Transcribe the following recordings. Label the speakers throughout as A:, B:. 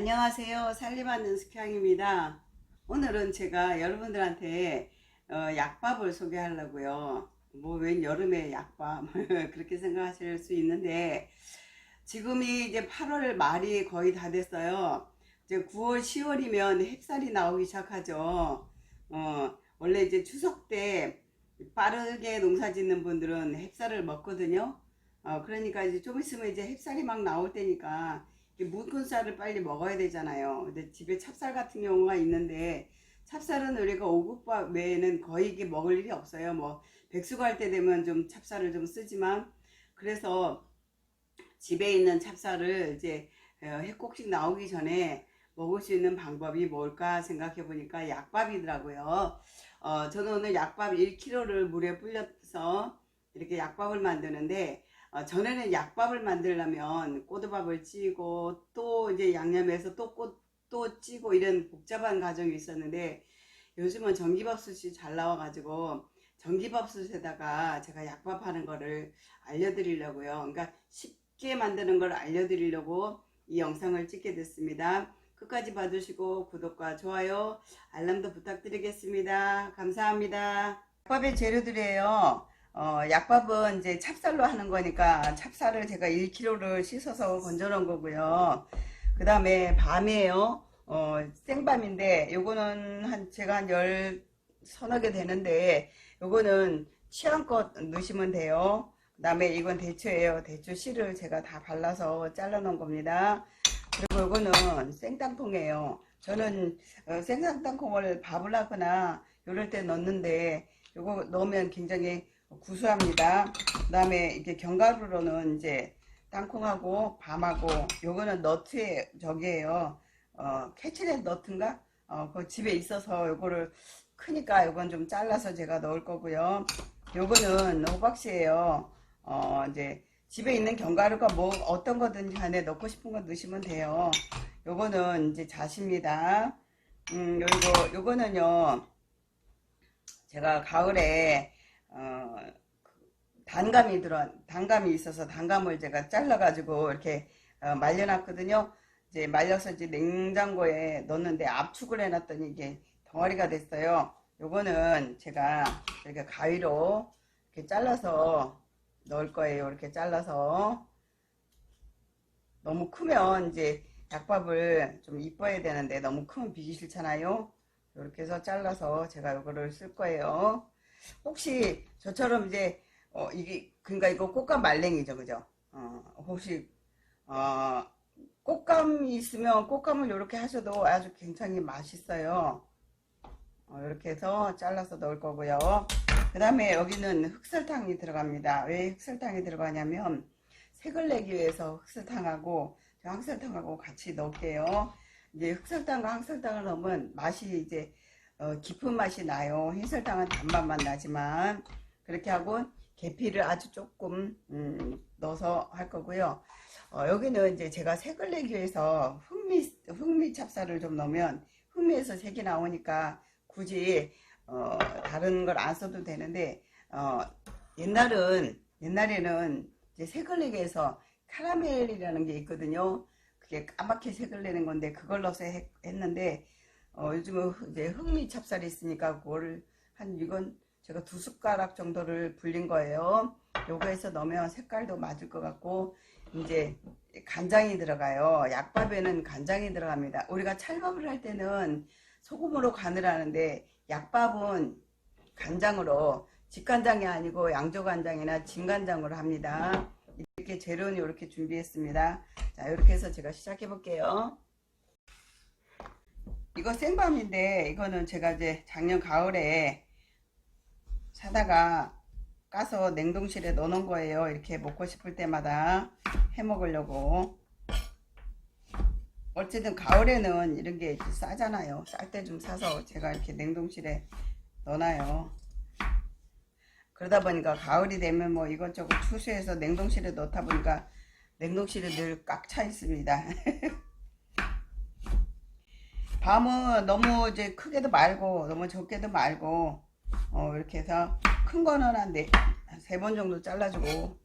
A: 안녕하세요. 살림하는 숙향입니다. 오늘은 제가 여러분들한테 약밥을 소개하려고요. 뭐 웬 여름에 약밥 그렇게 생각하실 수 있는데 지금이 이제 8월 말이 거의 다 됐어요. 이제 9월, 10월이면 햅쌀이 나오기 시작하죠. 원래 이제 추석 때 빠르게 농사 짓는 분들은 햅쌀을 먹거든요. 그러니까 이제 좀 있으면 이제 햅쌀이 막 나올 때니까 묵은 쌀을 빨리 먹어야 되잖아요. 근데 집에 찹쌀 같은 경우가 있는데 찹쌀은 우리가 오국밥 외에는 거의 이게 먹을 일이 없어요. 뭐 백수가 할 때 되면 좀 찹쌀을 좀 쓰지만 그래서 집에 있는 찹쌀을 이제 해콕식 나오기 전에 먹을 수 있는 방법이 뭘까 생각해 보니까 약밥이더라고요. 저는 오늘 약밥 1kg를 물에 불려서 이렇게 약밥을 만드는데 전에는 약밥을 만들려면 꼬두밥을 찌고 또 이제 양념해서 또 찌고 이런 복잡한 과정이 있었는데 요즘은 전기밥솥이 잘 나와가지고 전기밥솥에다가 제가 약밥 하는 거를 알려드리려고요. 그러니까 쉽게 만드는 걸 알려드리려고 이 영상을 찍게 됐습니다. 끝까지 봐주시고 구독과 좋아요, 알람도 부탁드리겠습니다. 감사합니다. 약밥의 재료들이에요. 약밥은 이제 찹쌀로 하는 거니까 찹쌀을 제가 1kg를 씻어서 건져 놓은 거고요. 그 다음에 밤이에요. 생밤인데 요거는 제가 한 서너 개 되는데 요거는 취향껏 넣으시면 돼요. 그 다음에 이건 대추예요. 대추 씨를 제가 다 발라서 잘라 놓은 겁니다. 그리고 요거는 생땅콩이에요. 저는 생땅콩을 밥을 하거나 요럴 때 넣는데 요거 넣으면 굉장히 구수합니다. 그 다음에 이게 견과류로는 이제 땅콩하고 밤하고 요거는 너트의 저기에요. 캐치넷 너트인가? 그 집에 있어서 요거를 크니까 요건 좀 잘라서 제가 넣을 거고요. 요거는 호박씨예요. 이제 집에 있는 견과류가 뭐 어떤 거든지 간에 넣고 싶은 거 넣으시면 돼요. 요거는 이제 잣입니다. 요거는요 제가 가을에 단감이 있어서 단감을 제가 잘라가지고 이렇게 말려놨거든요. 이제 말려서 이제 냉장고에 넣었는데 압축을 해놨더니 이게 덩어리가 됐어요. 요거는 제가 이렇게 가위로 이렇게 잘라서 넣을 거예요. 이렇게 잘라서 너무 크면 이제 약밥을 좀 이뻐야 되는데 너무 크면 비기 싫잖아요. 이렇게 해서 잘라서 제가 요거를 쓸 거예요. 혹시 저처럼 이제 이게 그러니까 이거 꽃감 말랭이죠, 그죠? 혹시 꽃감이 있으면 꽃감을 이렇게 하셔도 아주 굉장히 맛있어요. 이렇게 해서 잘라서 넣을 거고요. 그 다음에 여기는 흑설탕이 들어갑니다. 왜 흑설탕이 들어가냐면 색을 내기 위해서 흑설탕하고 황설탕하고 같이 넣을게요. 이제 흑설탕과 황설탕을 넣으면 맛이 이제 깊은 맛이 나요. 흰설탕은 단맛만 나지만 그렇게 하고 계피를 아주 조금 넣어서 할 거고요. 여기는 이제 제가 색을 내기 위해서 흑미 찹쌀을 좀 넣으면 흑미에서 색이 나오니까 굳이 다른 걸 안 써도 되는데 옛날에는 이제 색을 내기 위해서 카라멜이라는 게 있거든요. 그게 까맣게 색을 내는 건데 그걸 넣어서 했는데 요즘은 이제 흑미 찹쌀이 있으니까 그거를 이건 제가 2숟가락 정도를 불린 거예요. 요거에서 넣으면 색깔도 맞을 것 같고 이제 간장이 들어가요. 약밥에는 간장이 들어갑니다. 우리가 찰밥을 할 때는 소금으로 간을 하는데 약밥은 간장으로 직간장이 아니고 양조간장이나 진간장으로 합니다. 이렇게 재료는 이렇게 준비했습니다. 자, 이렇게 해서 제가 시작해 볼게요. 이거 생밤인데 이거는 제가 이제 작년 가을에 사다가 까서 냉동실에 넣어 놓은 거예요. 이렇게 먹고 싶을 때마다 해 먹으려고. 어쨌든 가을에는 이런 게 싸잖아요. 쌀 때 좀 사서 제가 이렇게 냉동실에 넣어놔요. 그러다 보니까 가을이 되면 뭐 이것저것 추수해서 냉동실에 넣다 보니까 냉동실이 늘 꽉 차 있습니다. 밤은 너무 이제 크게도 말고 너무 적게도 말고 이렇게 해서 큰 거는 한 3번 정도 잘라주고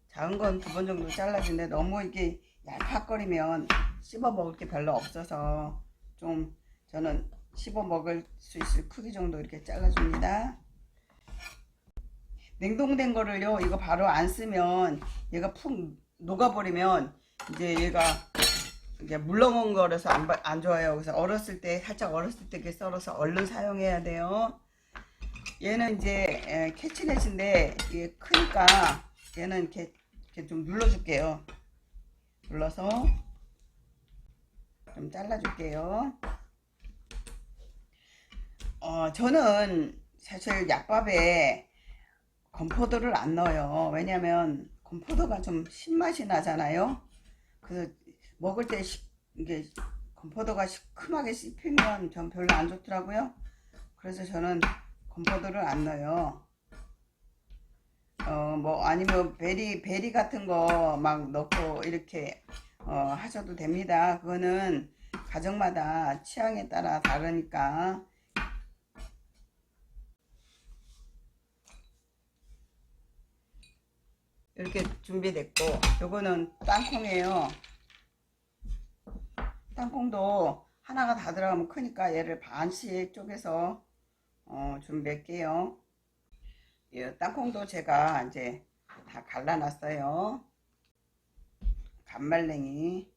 A: 작은 건 2번 정도 잘라주는데 너무 이게 얄팍거리면 씹어 먹을 게 별로 없어서 좀 저는 씹어 먹을 수 있을 크기 정도 이렇게 잘라줍니다. 냉동된 거를요, 이거 바로 안 쓰면 얘가 푹 녹아버리면 이제 얘가 이제 물렁은 거라서 안 좋아요. 그래서 살짝 어렸을 때 이렇게 썰어서 얼른 사용해야 돼요. 얘는 이제 캐치넷인데 이게 크니까 얘는 이렇게 좀 눌러줄게요. 눌러서 좀 잘라줄게요. 저는 사실 약밥에 건포도를 안 넣어요. 왜냐면 건포도가 좀 신맛이 나잖아요. 그래서 먹을 때 이게 건포도가 시큼하게 씹히면 전 별로 안 좋더라고요. 그래서 저는 건포도를 안 넣어요. 뭐 아니면 베리 같은 거 막 넣고 이렇게 하셔도 됩니다. 그거는 가정마다 취향에 따라 다르니까. 이렇게 준비됐고, 요거는 땅콩이에요. 땅콩도 하나가 다 들어가면 크니까 얘를 반씩 쪼개서 준비할게요. 땅콩도 제가 이제 다 갈라놨어요. 간말랭이.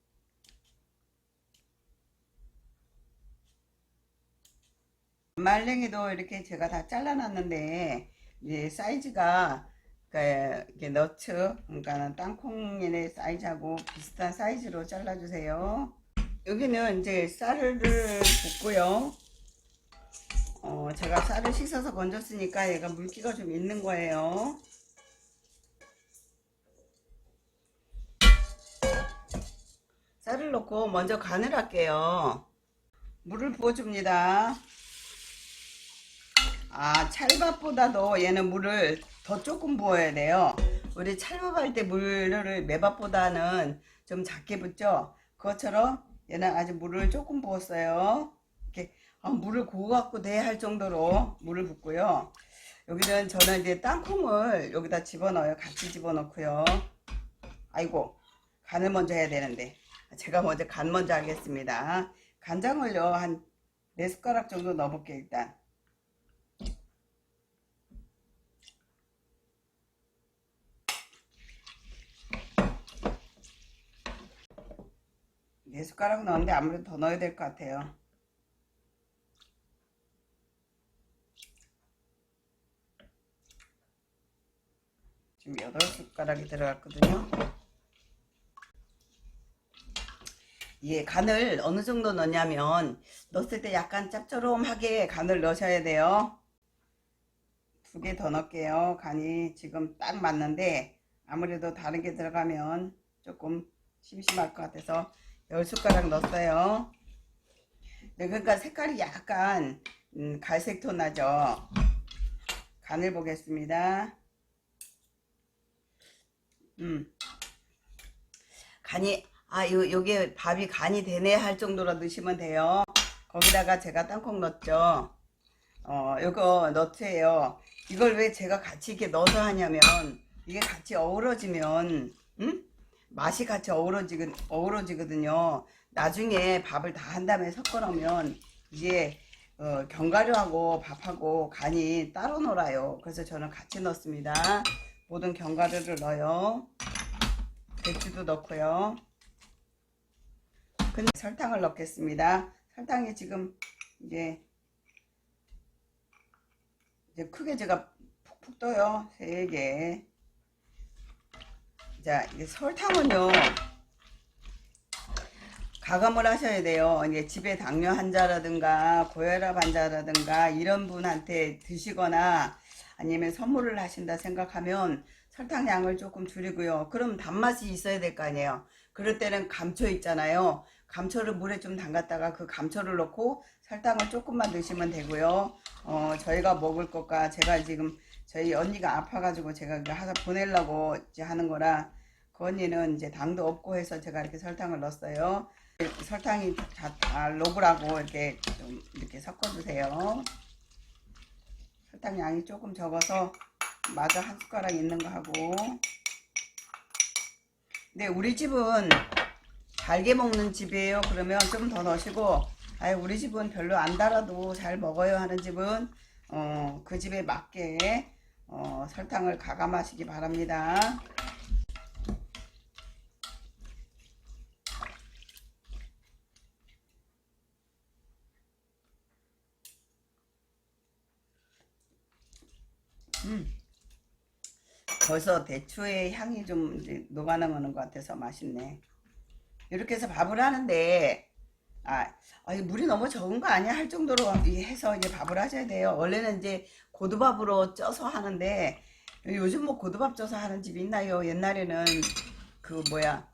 A: 간말랭이도 이렇게 제가 다 잘라놨는데 이제 사이즈가 이게 너츠, 그러니까 땅콩의 사이즈하고 비슷한 사이즈로 잘라주세요. 여기는 이제 쌀을 붓고요. 제가 쌀을 씻어서 건졌으니까 얘가 물기가 좀 있는 거예요. 쌀을 넣고 먼저 간을 할게요. 물을 부어줍니다. 찰밥보다도 얘는 물을 더 조금 부어야 돼요. 우리 찰밥 할 때 물을 매밥보다는 좀 작게 붓죠. 그것처럼 얘는 아직 물을 조금 부었어요. 이렇게 물을 고갖고 내 할 정도로 물을 붓고요. 여기는 저는 이제 땅콩을 여기다 집어넣어요. 같이 집어넣고요. 아이고, 간을 먼저 해야 되는데 제가 먼저 간 먼저 하겠습니다. 간장을요 한 4숟가락 정도 넣어볼게요. 일단 네 숟가락 넣었는데 아무래도 더 넣어야 될 것 같아요. 지금 8숟가락이 들어갔거든요. 예, 간을 어느 정도 넣냐면 넣었을 때 약간 짭조름하게 간을 넣으셔야 돼요. 2개 더 넣을게요. 간이 지금 딱 맞는데 아무래도 다른 게 들어가면 조금 심심할 것 같아서 10숟가락 넣었어요. 네, 그러니까 색깔이 약간 갈색 톤 나죠. 간을 보겠습니다. 간이 요게 밥이 간이 되네 할 정도로 넣으시면 돼요. 거기다가 제가 땅콩 넣었죠. 요거 너트예요. 이걸 왜 제가 같이 이렇게 넣어서 하냐면 이게 같이 어우러지면 맛이 같이 어우러지거든요. 나중에 밥을 다 한 다음에 섞어 놓으면 이게 견과류하고 밥하고 간이 따로 놀아요. 그래서 저는 같이 넣습니다. 모든 견과류를 넣어요. 배추도 넣고요. 근데 설탕을 넣겠습니다. 설탕이 지금 이제 크게 제가 푹푹 떠요. 3개. 자, 이제 설탕은요 가감을 하셔야 돼요. 이제 집에 당뇨 환자라든가 고혈압 환자라든가 이런 분한테 드시거나 아니면 선물을 하신다 생각하면 설탕 양을 조금 줄이고요. 그럼 단맛이 있어야 될 거 아니에요. 그럴 때는 감초 있잖아요. 감초를 물에 좀 담갔다가 그 감초를 넣고 설탕을 조금만 넣으시면 되고요. 저희가 먹을 것과 제가 지금 저희 언니가 아파가지고 제가 하나 보내려고 이제 하는 거라 그 언니는 이제 당도 없고 해서 제가 이렇게 설탕을 넣었어요. 설탕이 다 녹으라고 이렇게 좀 이렇게 섞어주세요. 설탕 양이 조금 적어서 마저 1 숟가락 있는 거 하고. 근데 우리 집은 달게 먹는 집이에요. 그러면 좀 더 넣으시고, 아유 우리 집은 별로 안 달아도 잘 먹어요 하는 집은 그 집에 맞게 설탕을 가감하시기 바랍니다. 벌써 대추의 향이 좀 이제 녹아나오는 것 같아서 맛있네. 이렇게 해서 밥을 하는데, 이 물이 너무 적은 거 아니야? 할 정도로 해서 이제 밥을 하셔야 돼요. 원래는 이제 고두밥으로 쪄서 하는데, 요즘 뭐 고두밥 쪄서 하는 집이 있나요? 옛날에는 그 뭐야,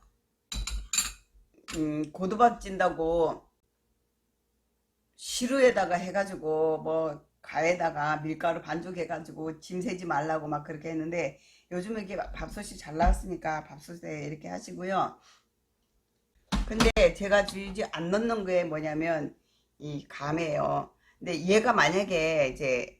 A: 고두밥 찐다고 시루에다가 해가지고 뭐 가에다가 밀가루 반죽해가지고 짐 세지 말라고 막 그렇게 했는데, 요즘은 이게 밥솥이 잘 나왔으니까 밥솥에 이렇게 하시고요. 근데 제가 주의지 안 넣는 게 뭐냐면 이 감이에요. 근데 얘가 만약에 이제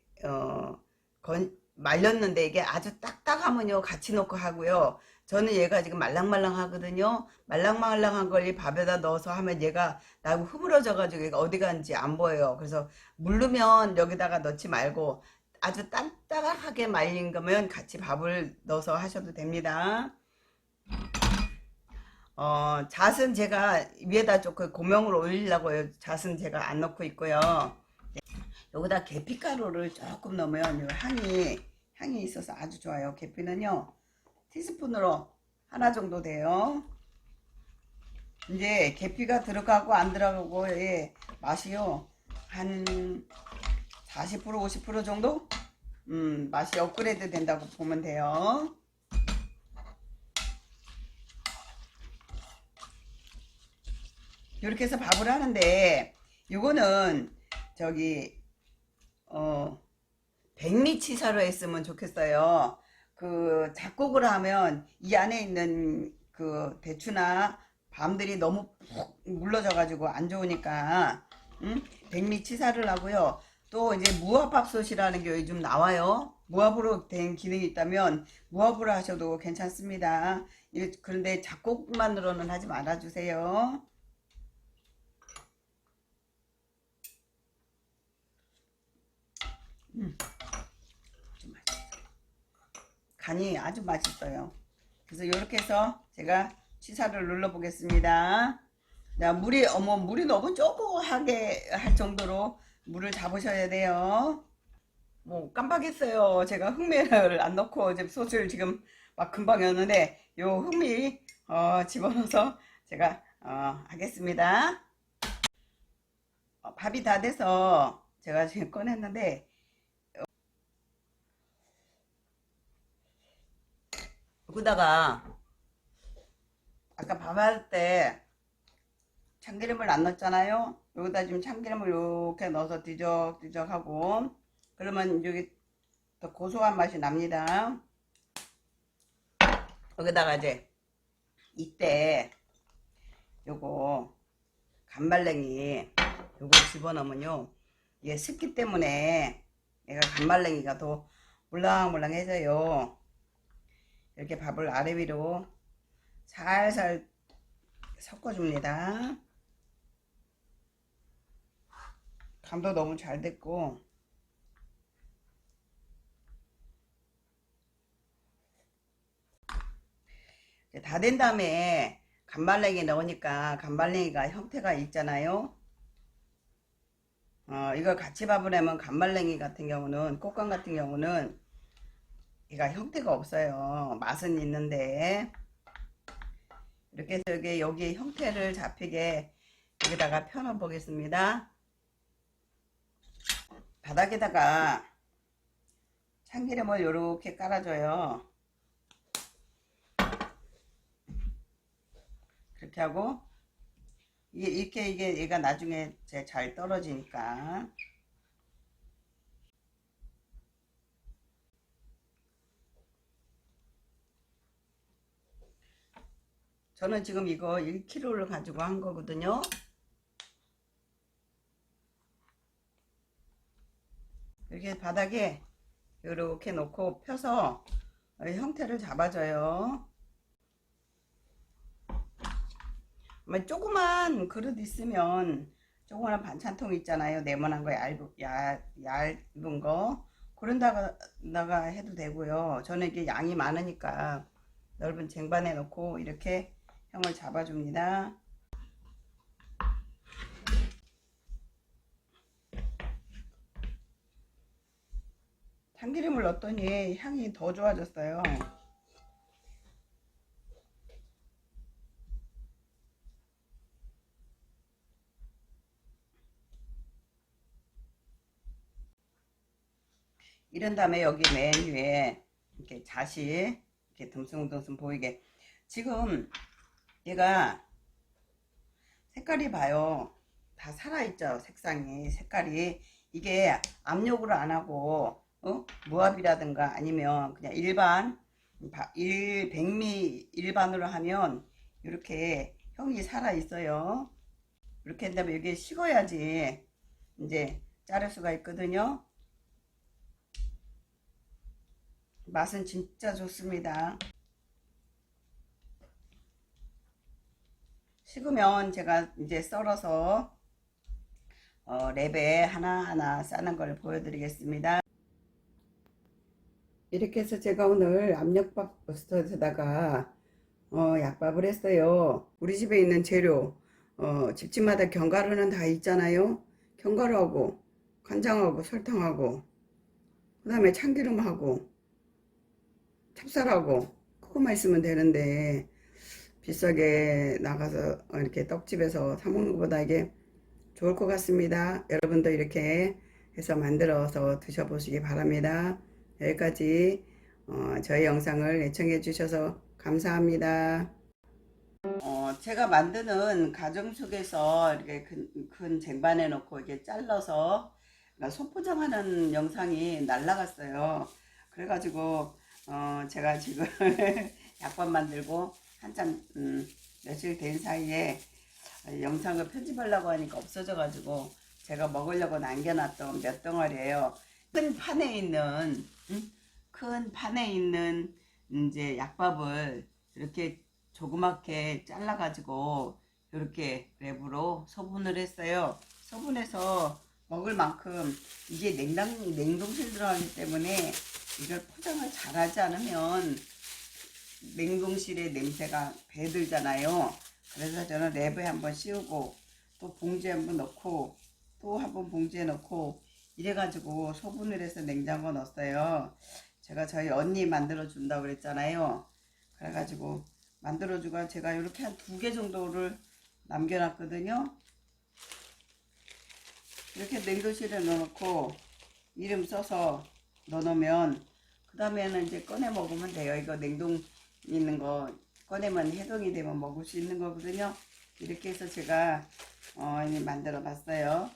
A: 말렸는데 이게 아주 딱딱하면요 같이 넣고 하고요. 저는 얘가 지금 말랑말랑 하거든요. 말랑말랑한 걸 이 밥에다 넣어서 하면 얘가 나고 흐물어져 가지고 얘가 어디 간지 안 보여요. 그래서 물르면 여기다가 넣지 말고 아주 딱딱하게 말린 거면 같이 밥을 넣어서 하셔도 됩니다. 잣은 제가 위에다 조금 고명을 올리려고 요 잣은 제가 안 넣고 있고요. 여기다 계피가루를 조금 넣으면 요 향이 있어서 아주 좋아요. 계피는요 티스푼으로 하나 정도 돼요. 이제 계피가 들어가고 안 들어가고 의 맛이요 한 40% 50% 정도 맛이 업그레이드 된다고 보면 돼요. 이렇게 해서 밥을 하는데, 요거는 저기 백미치사로 했으면 좋겠어요. 그 작곡을 하면 이 안에 있는 그 대추나 밤들이 너무 푹 물러져 가지고 안 좋으니까 백미치사를 하고요. 또 이제 무화밥솥이라는 게 요즘 나와요. 무화으로 된 기능이 있다면 무화으로 하셔도 괜찮습니다. 그런데 작곡만으로는 하지 말아 주세요. 간이 아주 맛있어요. 그래서 이렇게 해서 제가 취사를 눌러 보겠습니다. 자, 물이 너무 조그하게 할 정도로 물을 잡으셔야 돼요. 뭐 깜빡했어요. 제가 흑미를 안 넣고 이제 소스를 지금 막 금방 였는데 요 흑미 집어넣어서 제가 하겠습니다. 밥이 다 돼서 제가 지금 꺼냈는데, 여기다가 아까 밥할 때 참기름을 안 넣었잖아요. 여기다 지금 참기름을 이렇게 넣어서 뒤적뒤적 하고, 그러면 여기 더 고소한 맛이 납니다. 여기다가 이제 이때 요거 간말랭이 요거 집어넣으면요 얘 습기 때문에 얘가 간말랭이가 더 물랑물랑해져요. 이렇게 밥을 아래 위로 살살 섞어줍니다. 간도 너무 잘 됐고, 다 된 다음에 간말랭이 넣으니까 간말랭이가 형태가 있잖아요. 이걸 같이 밥을 하면 간말랭이 같은 경우는, 꽃감 같은 경우는 얘가 형태가 없어요. 맛은 있는데, 이렇게 해서 여기 형태를 잡히게 여기다가 펴놓어 보겠습니다. 바닥에다가 참기름을 이렇게 깔아줘요. 그렇게 하고, 이게 얘가 나중에 잘 떨어지니까. 저는 지금 이거 1kg를 가지고 한 거거든요. 이렇게 바닥에 이렇게 놓고 펴서 형태를 잡아줘요. 조그만 그릇 있으면 조그만 반찬통 있잖아요. 네모난 거 얇은 거 그런 다가 해도 되고요. 저는 이게 양이 많으니까 넓은 쟁반에 넣고 이렇게 형을 잡아줍니다. 참기름을 넣었더니 향이 더 좋아졌어요. 이런 다음에 여기 맨 위에 이렇게 잣이 이렇게 듬성듬성 보이게, 지금 얘가 색깔이 봐요. 다 살아있죠. 색깔이 이게 압력으로 안 하고 무압이라든가 아니면 그냥 일반 백미 일반으로 하면 이렇게 형이 살아있어요. 이렇게 한 다음에 이게 식어야지 이제 자를 수가 있거든요. 맛은 진짜 좋습니다. 식으면 제가 이제 썰어서 랩에 하나하나 싸는 걸 보여드리겠습니다. 이렇게 해서 제가 오늘 압력밥 버스터에다가 약밥을 했어요. 우리 집에 있는 재료 집집마다 견과류는 다 있잖아요. 견과류하고 간장하고 설탕하고 그 다음에 참기름하고 찹쌀하고 그거만 있으면 되는데 비싸게 나가서 이렇게 떡집에서 사 먹는 것보다 이게 좋을 것 같습니다. 여러분도 이렇게 해서 만들어서 드셔보시기 바랍니다. 여기까지 저희 영상을 애청해 주셔서 감사합니다. 제가 만드는 가정 속에서 이렇게 큰 쟁반에 넣고 이렇게 잘라서 소포장하는 영상이 날라갔어요. 그래가지고 제가 지금 약밥 만들고 한참 며칠 된 사이에 영상을 편집하려고 하니까 없어져 가지고 제가 먹으려고 남겨놨던 몇 덩어리예요. 큰 판에 있는 이제 약밥을 이렇게 조그맣게 잘라 가지고 이렇게 랩으로 소분을 했어요. 소분해서 먹을 만큼 이게 냉동실 들어가기 때문에 이걸 포장을 잘하지 않으면 냉동실에 냄새가 배들잖아요. 그래서 저는 랩에 한번 씌우고 또 봉지에 한번 넣고 또 한번 봉지에 넣고 이래가지고 소분을 해서 냉장고 넣었어요. 제가 저희 언니 만들어 준다고 그랬잖아요. 그래가지고 만들어주고 제가 이렇게 한 2개 정도를 남겨놨거든요. 이렇게 냉동실에 넣어놓고 이름 써서 넣어놓으면 그 다음에는 이제 꺼내 먹으면 돼요. 이거 냉동 있는 거 꺼내면 해동이 되면 먹을 수 있는 거거든요. 이렇게 해서 제가 만들어 봤어요.